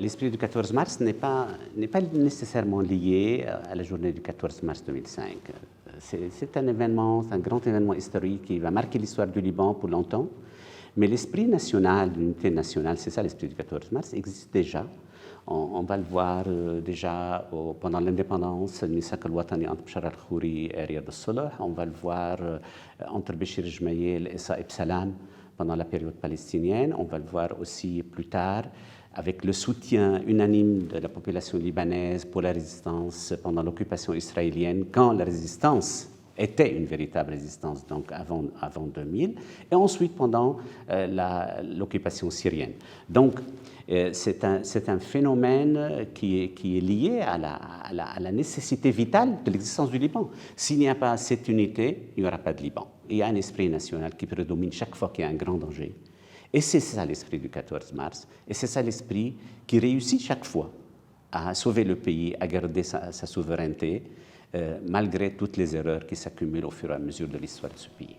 l'esprit du 14 mars n'est pas nécessairement lié à la journée du 14 mars 2005. C'est un événement, c'est un grand événement historique qui va marquer l'histoire du Liban pour longtemps, mais l'esprit national, l'unité nationale, c'est ça l'esprit du 14 mars, existe déjà. On va le voir déjà pendant l'indépendance, le Misak al-Watani entre Bachar al-Khouri et Riyad al-Salah. On va le voir entre Béchir Gemayel et Saïb Salam pendant la période palestinienne. On va le voir aussi plus tard avec le soutien unanime de la population libanaise pour la résistance pendant l'occupation israélienne, quand la résistance était une véritable résistance, donc avant 2000, et ensuite pendant l'occupation syrienne. Donc, c'est un phénomène qui est lié à la nécessité vitale de l'existence du Liban. S'il n'y a pas cette unité, il n'y aura pas de Liban. Il y a un esprit national qui prédomine chaque fois qu'il y a un grand danger. Et c'est ça l'esprit du 14 mars. Et c'est ça l'esprit qui réussit chaque fois à sauver le pays, à garder sa souveraineté, malgré toutes les erreurs qui s'accumulent au fur et à mesure de l'histoire de ce pays.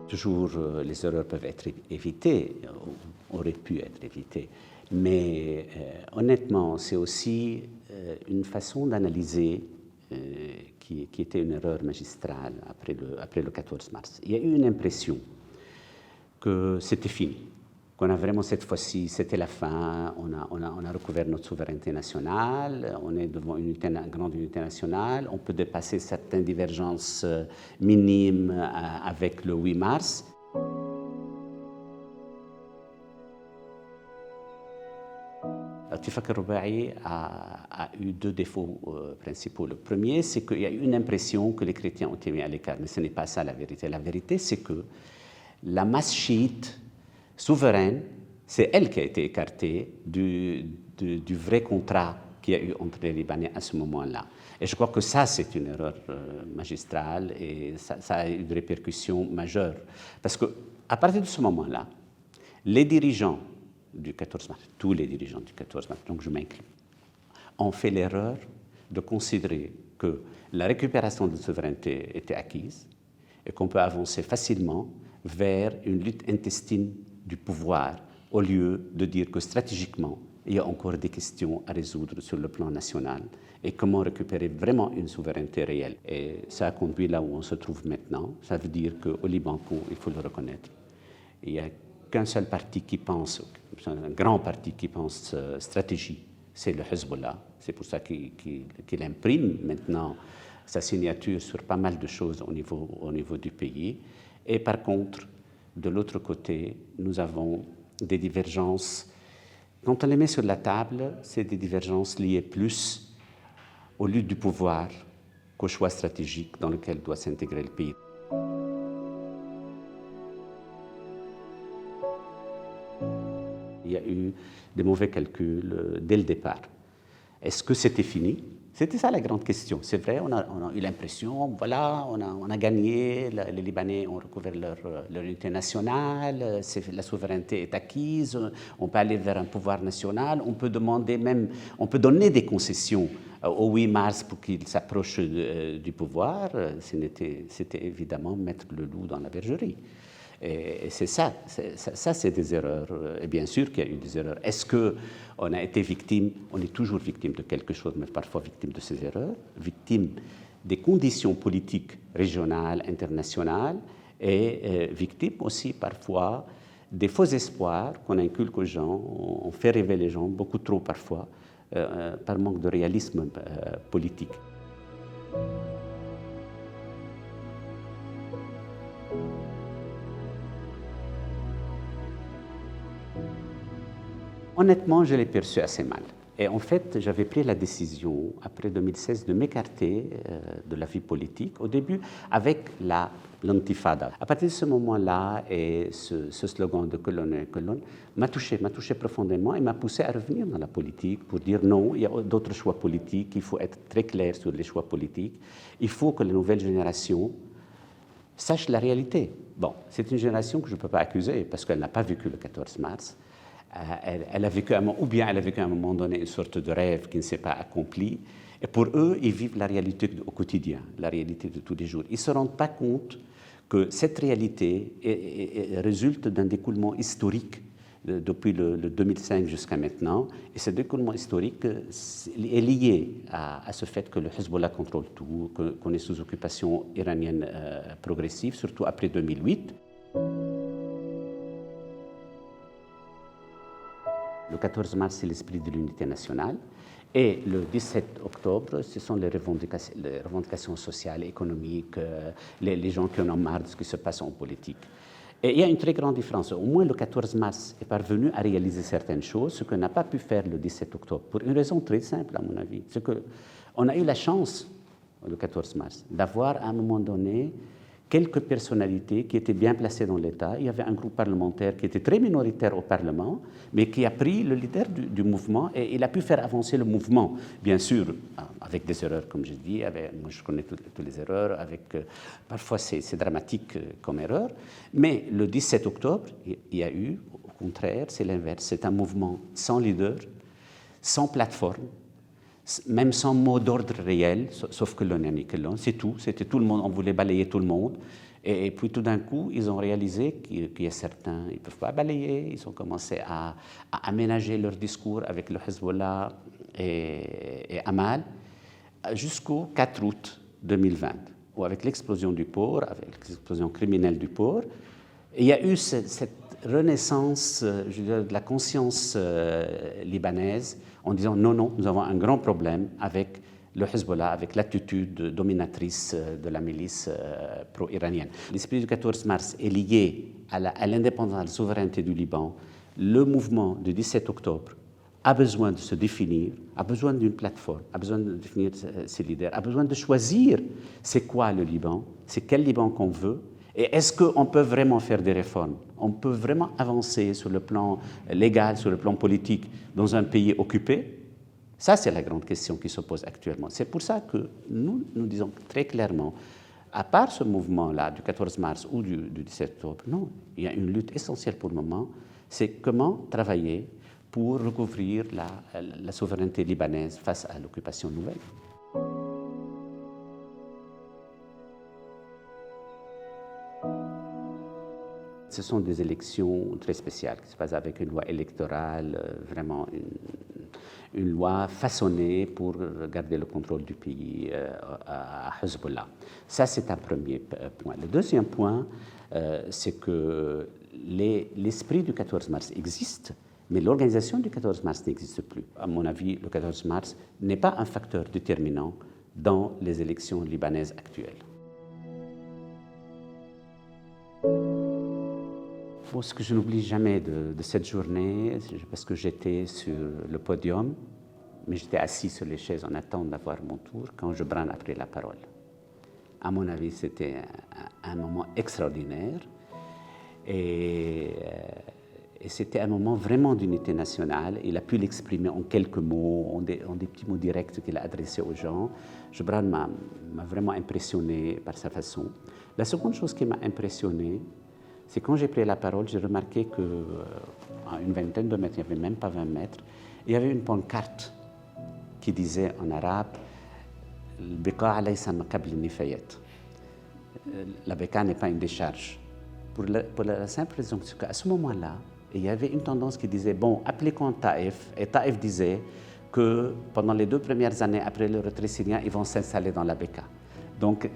Toujours, les erreurs peuvent être évitées, auraient pu être évitées, mais honnêtement, c'est aussi une façon d'analyser qui était une erreur magistrale après le 14 mars. Il y a eu une impression que c'était fini, qu'on a vraiment cette fois-ci, c'était la fin, on a recouvert notre souveraineté nationale, on est devant une grande unité nationale, on peut dépasser certaines divergences minimes avec le 8 mars. Attifaq al-Ruba'i a eu deux défauts principaux. Le premier, c'est qu'il y a eu une impression que les chrétiens ont été mis à l'écart, mais ce n'est pas ça la vérité. La vérité, c'est que la masse chiite souveraine, c'est elle qui a été écartée du vrai contrat qu'il y a eu entre les Libanais à ce moment-là. Et je crois que ça, c'est une erreur magistrale et ça a eu des répercussions majeures. Parce qu'à partir de ce moment-là, les dirigeants du 14 mars, tous les dirigeants du 14 mars, donc je m'inclus, ont fait l'erreur de considérer que la récupération de souveraineté était acquise et qu'on peut avancer facilement vers une lutte intestine du pouvoir, au lieu de dire que stratégiquement, il y a encore des questions à résoudre sur le plan national et comment récupérer vraiment une souveraineté réelle. Et ça a conduit là où on se trouve maintenant. Ça veut dire qu'au Liban, il faut le reconnaître, il n'y a qu'un seul parti qui pense, un grand parti qui pense stratégie, c'est le Hezbollah. C'est pour ça qu'il imprime maintenant sa signature sur pas mal de choses au niveau du pays. Et par contre, de l'autre côté, nous avons des divergences. Quand on les met sur la table, c'est des divergences liées plus aux luttes du pouvoir qu'au choix stratégique dans lequel doit s'intégrer le pays. Il y a eu des mauvais calculs dès le départ. Est-ce que c'était fini? C'était ça la grande question. C'est vrai, on a eu l'impression, voilà, on a gagné, les Libanais ont recouvert leur unité nationale, la souveraineté est acquise, on peut aller vers un pouvoir national, on peut donner des concessions au 8 mars pour qu'il s'approche du pouvoir. C'était évidemment mettre le loup dans la bergerie. Et c'est ça c'est des erreurs. Et bien sûr qu'il y a eu des erreurs. Est-ce qu'on a été victime? On est toujours victime de quelque chose, mais parfois victime de ces erreurs, victime des conditions politiques régionales, internationales, et victime aussi parfois des faux espoirs qu'on inculque aux gens. On fait rêver les gens beaucoup trop parfois, par manque de réalisme politique. Honnêtement, je l'ai perçu assez mal. Et en fait, j'avais pris la décision, après 2016, de m'écarter de la vie politique, au début avec l'Intifada. À partir de ce moment-là, et ce slogan de colonne m'a touché profondément et m'a poussé à revenir dans la politique pour dire non, il y a d'autres choix politiques, il faut être très clair sur les choix politiques, il faut que la nouvelle génération sache la réalité. Bon, c'est une génération que je ne peux pas accuser parce qu'elle n'a pas vécu le 14 mars. Elle a vécu à un moment donné une sorte de rêve qui ne s'est pas accompli. Et pour eux, ils vivent la réalité au quotidien, la réalité de tous les jours. Ils ne se rendent pas compte que cette réalité résulte d'un découlement historique depuis le 2005 jusqu'à maintenant. Et ce découlement historique est lié à ce fait que le Hezbollah contrôle tout, qu'on est sous occupation iranienne progressive, surtout après 2008. Le 14 mars, c'est l'esprit de l'unité nationale. Et le 17 octobre, ce sont les revendications sociales, économiques, les gens qui en ont marre de ce qui se passe en politique. Et il y a une très grande différence. Au moins, le 14 mars est parvenu à réaliser certaines choses, ce que n'a pas pu faire le 17 octobre, pour une raison très simple, à mon avis. C'est qu'on a eu la chance, le 14 mars, d'avoir à un moment donné quelques personnalités qui étaient bien placées dans l'État. Il y avait un groupe parlementaire qui était très minoritaire au Parlement, mais qui a pris le leader du mouvement et il a pu faire avancer le mouvement, bien sûr, avec des erreurs, comme je dis. Moi, je connais toutes les erreurs. Parfois, c'est dramatique comme erreur. Mais le 17 octobre, il y a eu, au contraire, c'est l'inverse. C'est un mouvement sans leader, sans plateforme, même sans mot d'ordre réel, sauf que l'on a mis que l'on, c'est tout. C'était tout le monde, on voulait balayer tout le monde. Et puis tout d'un coup, ils ont réalisé qu'il y a certains, ils ne peuvent pas balayer. Ils ont commencé à aménager leur discours avec le Hezbollah et Amal jusqu'au 4 août 2020, où avec l'explosion du port, avec l'explosion criminelle du port, il y a eu cette renaissance, je dirais, de la conscience libanaise en disant non, non, nous avons un grand problème avec le Hezbollah, avec l'attitude dominatrice de la milice pro-iranienne. L'esprit du 14 mars est lié à l'indépendance, à la souveraineté du Liban. Le mouvement du 17 octobre a besoin de se définir, a besoin d'une plateforme, a besoin de définir ses leaders, a besoin de choisir c'est quoi le Liban, c'est quel Liban qu'on veut, et est-ce qu'on peut vraiment faire des réformes? On peut vraiment avancer sur le plan légal, sur le plan politique, dans un pays occupé? Ça, c'est la grande question qui se pose actuellement. C'est pour ça que nous disons très clairement, à part ce mouvement-là du 14 mars ou du 17 octobre, non, il y a une lutte essentielle pour le moment, c'est comment travailler pour recouvrir la souveraineté libanaise face à l'occupation nouvelle. Ce sont des élections très spéciales qui se passent avec une loi électorale, vraiment une loi façonnée pour garder le contrôle du pays à Hezbollah. Ça, c'est un premier point. Le deuxième point, c'est que l'esprit du 14 mars existe, mais l'organisation du 14 mars n'existe plus. À mon avis, le 14 mars n'est pas un facteur déterminant dans les élections libanaises actuelles. Bon, ce que je n'oublie jamais de cette journée, parce que j'étais sur le podium, mais j'étais assis sur les chaises en attente d'avoir mon tour, quand Gebran a pris la parole. À mon avis, c'était un moment extraordinaire et c'était un moment vraiment d'unité nationale. Il a pu l'exprimer en quelques mots, en des petits mots directs qu'il a adressés aux gens. Gebran m'a vraiment impressionné par sa façon. La seconde chose qui m'a impressionné, c'est quand j'ai pris la parole, j'ai remarqué qu'à une vingtaine de mètres, il n'y avait même pas 20 mètres, il y avait une pancarte qui disait en arabe « Al-Bika laysa maqabl al-nifayat ». La Beka n'est pas une décharge. Pour la simple raison qu'à ce moment-là, il y avait une tendance qui disait « Bon, appliquons Taïf ». Et Taïf disait que pendant les 2 premières années après le retrait syrien, ils vont s'installer dans la Beka. Donc,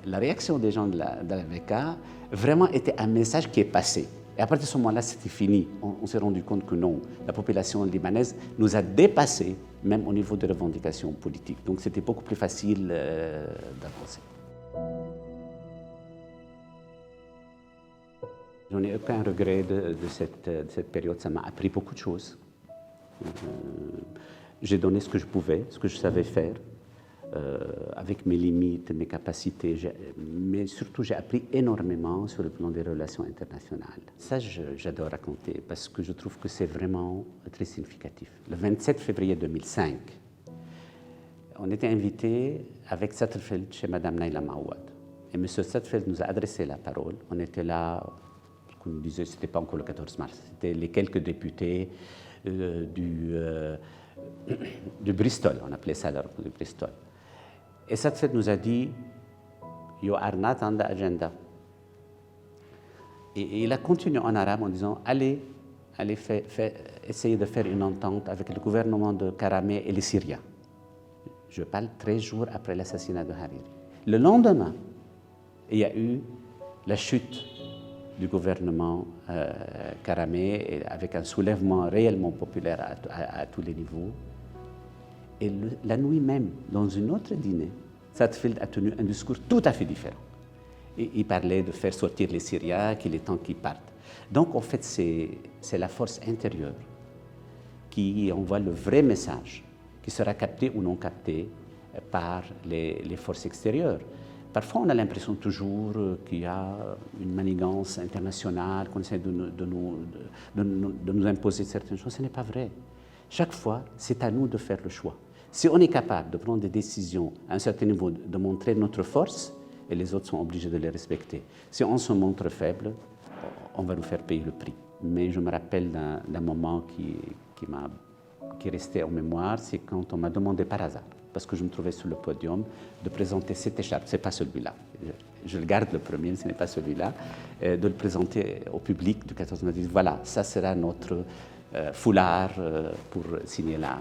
la réaction des gens de la Beka vraiment était un message qui est passé. Et à partir de ce moment-là, c'était fini. On s'est rendu compte que non, la population libanaise nous a dépassés, même au niveau des revendications politiques. Donc, c'était beaucoup plus facile d'avancer. Je n'ai aucun regret de cette période. Ça m'a appris beaucoup de choses. J'ai donné ce que je pouvais, ce que je savais faire. Avec mes limites, mes capacités, mais surtout j'ai appris énormément sur le plan des relations internationales. Ça, j'adore raconter parce que je trouve que c'est vraiment très significatif. Le 27 février 2005, on était invités avec Satterfeld chez Mme Naila Maouad. Et M. Satterfeld nous a adressé la parole. On était là, ce qu'on nous disait, ce n'était pas encore le 14 mars, c'était les quelques députés du Bristol, on appelait ça alors du Bristol. Et Satterfeld nous a dit « You are not on the agenda ». Et il a continué en arabe en disant « Allez essayer de faire une entente avec le gouvernement de Karameh et les Syriens ». Je parle 13 jours après l'assassinat de Hariri. Le lendemain, il y a eu la chute du gouvernement Karameh avec un soulèvement réellement populaire à tous les niveaux. Et la nuit même, dans une autre dîner, Sadfield a tenu un discours tout à fait différent. Et il parlait de faire sortir les Syriens, qu'il est temps qu'ils partent. Donc en fait, c'est la force intérieure qui envoie le vrai message, qui sera capté ou non capté par les forces extérieures. Parfois, on a l'impression toujours qu'il y a une manigance internationale, qu'on essaie de nous imposer certaines choses. Ce n'est pas vrai. Chaque fois, c'est à nous de faire le choix. Si on est capable de prendre des décisions à un certain niveau, de montrer notre force, et les autres sont obligés de les respecter. Si on se montre faible, on va nous faire payer le prix. Mais je me rappelle d'un moment qui est resté en mémoire, c'est quand on m'a demandé par hasard, parce que je me trouvais sur le podium, de présenter cette écharpe. Ce n'est pas celui-là. Je le garde le premier, ce n'est pas celui-là. De le présenter au public du 14 mars. Voilà, ça sera notre foulard pour signer la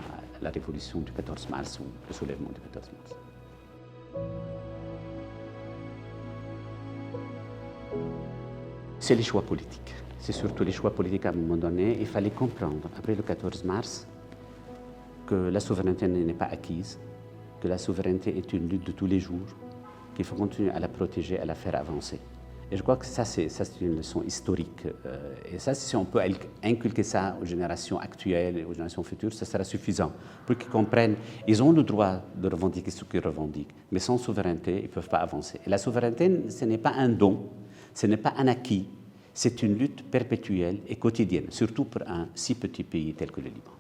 révolution du 14 mars ou le soulèvement du 14 mars. C'est les choix politiques. C'est surtout les choix politiques à un moment donné. Il fallait comprendre, après le 14 mars, que la souveraineté n'est pas acquise, que la souveraineté est une lutte de tous les jours, qu'il faut continuer à la protéger, à la faire avancer. Et je crois que ça, c'est une leçon historique. Et ça, si on peut inculquer ça aux générations actuelles et aux générations futures, ça sera suffisant pour qu'ils comprennent qu'ils ont le droit de revendiquer ce qu'ils revendiquent, mais sans souveraineté, ils ne peuvent pas avancer. Et la souveraineté, ce n'est pas un don, ce n'est pas un acquis, c'est une lutte perpétuelle et quotidienne, surtout pour un si petit pays tel que le Liban.